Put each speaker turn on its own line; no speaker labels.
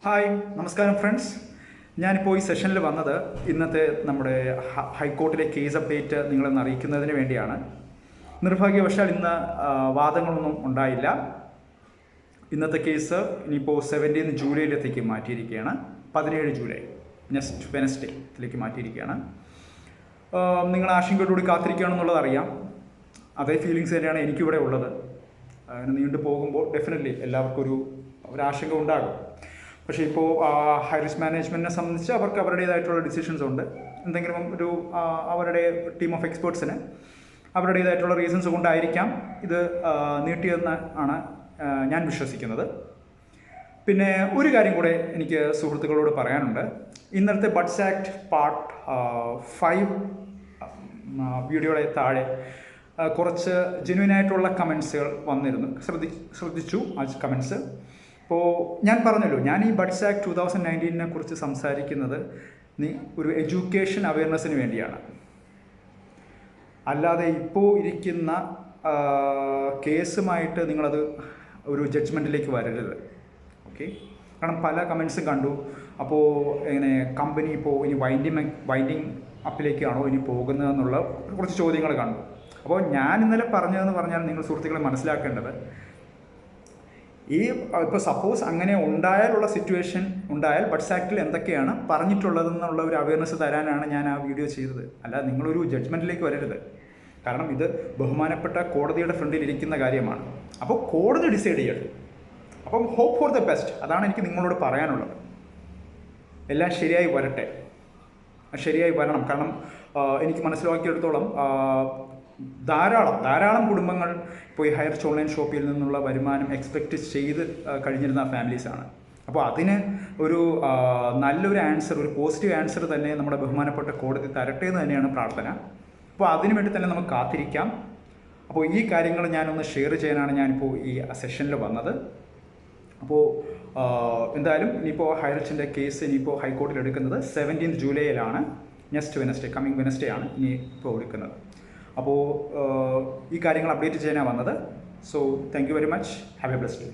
Hi നമസ്കാരം friends. ഞാനിപ്പോൾ ഈ സെഷനിൽ വന്നത് ഇന്നത്തെ നമ്മുടെ ഹൈക്കോർട്ടിലെ കേസ് അപ്ഡേറ്റ് നിങ്ങളെന്ന് അറിയിക്കുന്നതിന് വേണ്ടിയാണ്. നിർഭാഗ്യവശാൽ ഇന്ന് വാദങ്ങളൊന്നും ഉണ്ടായില്ല. ഇന്നത്തെ കേസ് ഇനിയിപ്പോൾ 17 ജൂലൈയിലേക്ക് മാറ്റിയിരിക്കുകയാണ്. 17 ജൂലൈ നെക്സ്റ്റ് വെനസ്ഡേയിലേക്ക് മാറ്റിയിരിക്കുകയാണ്. നിങ്ങൾ ആശങ്കയോടുകൂടി കാത്തിരിക്കുകയാണെന്നുള്ളത് അറിയാം. അതേ ഫീലിങ്സ് തന്നെയാണ് എനിക്കിവിടെ ഉള്ളത്. അതിന് നീണ്ടു പോകുമ്പോൾ ഡെഫിനറ്റ്ലി എല്ലാവർക്കും ഒരു ആശങ്ക ഉണ്ടാകും. പക്ഷേ ഇപ്പോൾ ഹൈ റിസ്ക് മാനേജ്മെൻറ്റിനെ സംബന്ധിച്ച് അവർക്ക് അവരുടേതായിട്ടുള്ള ഡിസിഷൻസ് ഉണ്ട്. എന്തെങ്കിലും അവരുടെ ടീം ഓഫ് എക്സ്പേർട്സിന് അവരുടേതായിട്ടുള്ള റീസൺസ് കൊണ്ടായിരിക്കാം ഇത് നീട്ടിയതെന്ന് ആണ് ഞാൻ വിശ്വസിക്കുന്നത്. പിന്നെ ഒരു കാര്യം കൂടെ എനിക്ക് സുഹൃത്തുക്കളോട് പറയാനുണ്ട്. ഇന്നലത്തെ ബഡ്സ് ആക്ട് പാർട്ട് 5 വീഡിയോയുടെ താഴെ കുറച്ച് ജെന്യുവനായിട്ടുള്ള കമൻസുകൾ വന്നിരുന്നു. ശ്രദ്ധിച്ചു ആ കമൻസ്. അപ്പോൾ ഞാൻ പറഞ്ഞല്ലോ, ഞാൻ ഈ ബഡ്സ് ആക്ട് 2019 കുറിച്ച് സംസാരിക്കുന്നത് ഒരു എഡ്യൂക്കേഷൻ അവയർനെസ്സിന് വേണ്ടിയാണ്. അല്ലാതെ ഇപ്പോൾ ഇരിക്കുന്ന കേസുമായിട്ട് നിങ്ങളത് ഒരു ജഡ്ജ്മെൻറ്റിലേക്ക് വരരുത്. ഓക്കെ, കാരണം പല കമൻസും കണ്ടു. അപ്പോൾ ഇങ്ങനെ കമ്പനി ഇപ്പോൾ ഇനി വൈൻഡിങ് അപ്പിലേക്കാണോ ഇനി പോകുന്നതെന്നുള്ള കുറച്ച് ചോദ്യങ്ങൾ കണ്ടു. അപ്പോൾ ഞാൻ ഇന്നലെ പറഞ്ഞതെന്ന് പറഞ്ഞാൽ നിങ്ങൾ സുഹൃത്തുക്കളെ മനസ്സിലാക്കേണ്ടത്, ഇപ്പോൾ സപ്പോസ് അങ്ങനെ ഉണ്ടായാലുള്ള സിറ്റുവേഷൻ ഉണ്ടായാൽ ബഡ്സ് ആക്ടിൽ എന്തൊക്കെയാണ് പറഞ്ഞിട്ടുള്ളതെന്നുള്ള ഒരു അവയർനെസ് തരാനാണ് ഞാൻ ആ വീഡിയോ ചെയ്തത്. അല്ല നിങ്ങളൊരു ജഡ്ജ്മെൻറ്റിലേക്ക് വരരുത്. കാരണം ഇത് ബഹുമാനപ്പെട്ട കോടതിയുടെ ഫ്രണ്ടിൽ ഇരിക്കുന്ന കാര്യമാണ്. അപ്പോൾ കോടതി ഡിസൈഡ് ചെയ്യട്ടെ. അപ്പം ഹോപ്പ് ഫോർ ദ ബെസ്റ്റ്, അതാണ് എനിക്ക് നിങ്ങളോട് പറയാനുള്ളത്. എല്ലാം ശരിയായി വരട്ടെ, ശരിയായി വരണം. കാരണം എനിക്ക് മനസ്സിലാക്കിയെടുത്തോളം ധാരാളം കുടുംബങ്ങൾ ഇപ്പോൾ ഈ ഹയർച്ച് ഓൺലൈൻ ഷോപ്പിൽ നിന്നുള്ള വരുമാനം എക്സ്പെക്റ്റ് ചെയ്ത് കഴിഞ്ഞിരുന്ന ഫാമിലീസാണ്. അപ്പോൾ അതിന് ഒരു നല്ലൊരു ആൻസർ, ഒരു പോസിറ്റീവ് ആൻസർ തന്നെ നമ്മുടെ ബഹുമാനപ്പെട്ട കോടതി തരട്ടെ എന്ന് തന്നെയാണ് പ്രാർത്ഥന. അപ്പോൾ അതിനു വേണ്ടി തന്നെ നമുക്ക് കാത്തിരിക്കാം. അപ്പോൾ ഈ കാര്യങ്ങൾ ഞാനൊന്ന് ഷെയർ ചെയ്യാനാണ് ഞാനിപ്പോൾ ഈ സെഷനിൽ വന്നത്. അപ്പോൾ എന്തായാലും ഇനിയിപ്പോൾ ഹൈറിച്ചിൻ്റെ കേസ് ഇനിയിപ്പോൾ ഹൈക്കോർട്ടിൽ എടുക്കുന്നത് 17 ജൂലൈയിലാണ്. നെക്സ്റ്റ് വെനസ്ഡേ, കമ്മിങ് വെനസ്ഡേ ആണ് ഇനി ഇപ്പോൾ എടുക്കുന്നത്. അപ്പോൾ ഈ കാര്യങ്ങൾ അപ്ഡേറ്റ് ചെയ്യാനാണ് വന്നത്. So thank you very much. Have A blessed day.